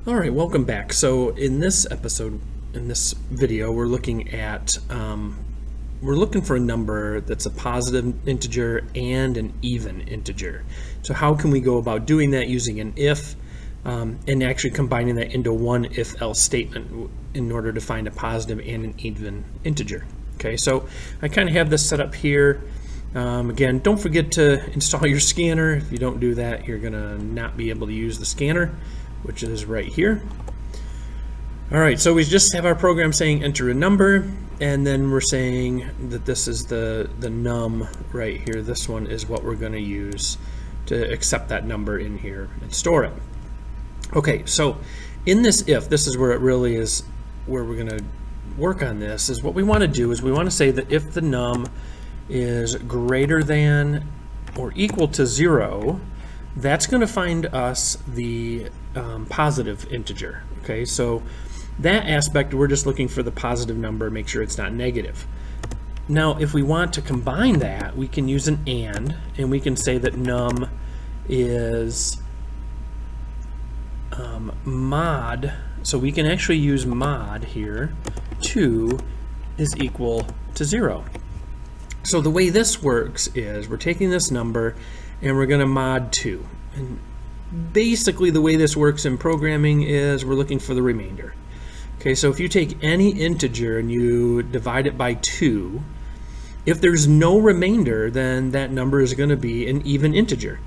All right, welcome back. So in this episode, in this video, we're looking for a number that's a positive integer and an even integer. So how can we go about doing that using an if and actually combining that into one if-else statement in order to find a positive and an even integer? Okay, so I kind of have this set up here. Again, don't forget to install your scanner. If you don't do that, you're gonna not be able to use the scanner, which is right here. All right, so we just have our program saying enter a number, and then we're saying that this is the num right here. This one is what we're going to use to accept that number in here and store it. Okay, so in this if, this is where it really is, where we're going to work on this, is what we want to do is we want to say that if the num is greater than or equal to 0, that's going to find us the positive integer. Okay, so that aspect, we're just looking for the positive number, make sure it's not negative. Now, if we want to combine that, we can use an and we can say that num is mod, so we can actually use mod here, 2 is equal to 0. So the way this works is we're taking this number and we're going to mod 2. And basically the way this works in programming is we're looking for the remainder. Okay, so if you take any integer and you divide it by 2, if there's no remainder, then that number is going to be an even integer.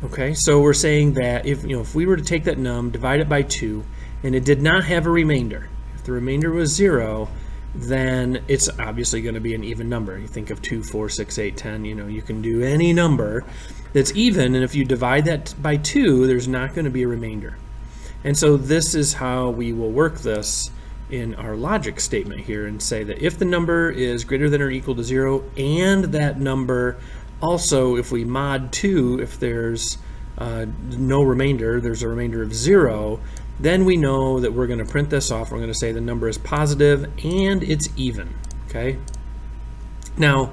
Okay, so we're saying that if we were to take that num, divide it by 2, and it did not have a remainder, if the remainder was 0, then it's obviously going to be an even number. You think of 2, 4, 6, 8, 10, you can do any number that's even, and if you divide that by 2, there's not going to be a remainder. And so this is how we will work this in our logic statement here and say that if the number is greater than or equal to 0 and that number also, if we mod 2, if there's no remainder, there's a remainder of 0, then we know that we're going to print this off. We're going to say the number is positive and it's even. Okay. Now,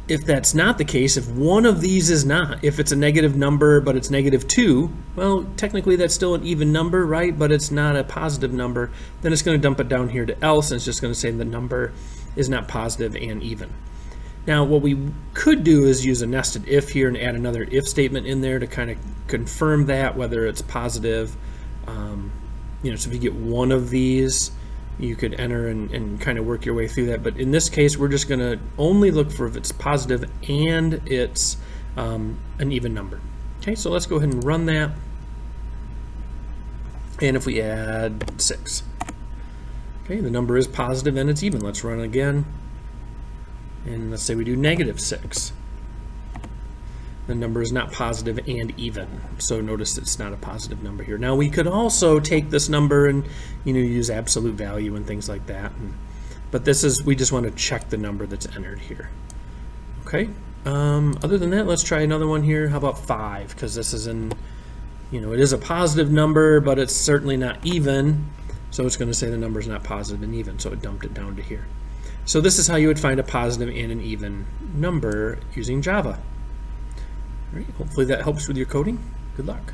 if that's not the case, if one of these is not, if it's a negative number but it's -2, well, technically that's still an even number, right? But it's not a positive number. Then it's going to dump it down here to else, and it's just going to say the number is not positive and even. Now, what we could do is use a nested if here and add another if statement in there to kind of confirm that, whether it's positive. So if you get one of these, you could enter and kind of work your way through that. But in this case, we're just going to only look for if it's positive and it's an even number. Okay, so let's go ahead and run that. And if we add 6, okay, the number is positive and it's even. Let's run again. And let's say we do -6. The number is not positive and even. So notice it's not a positive number here. Now we could also take this number and use absolute value and things like that. But this is, we just want to check the number that's entered here. Okay. Other than that, let's try another one here. How about 5? Because this is it is a positive number, but it's certainly not even. So it's going to say the number is not positive and even. So it dumped it down to here. So this is how you would find a positive and an even number using Java. All right, hopefully that helps with your coding. Good luck.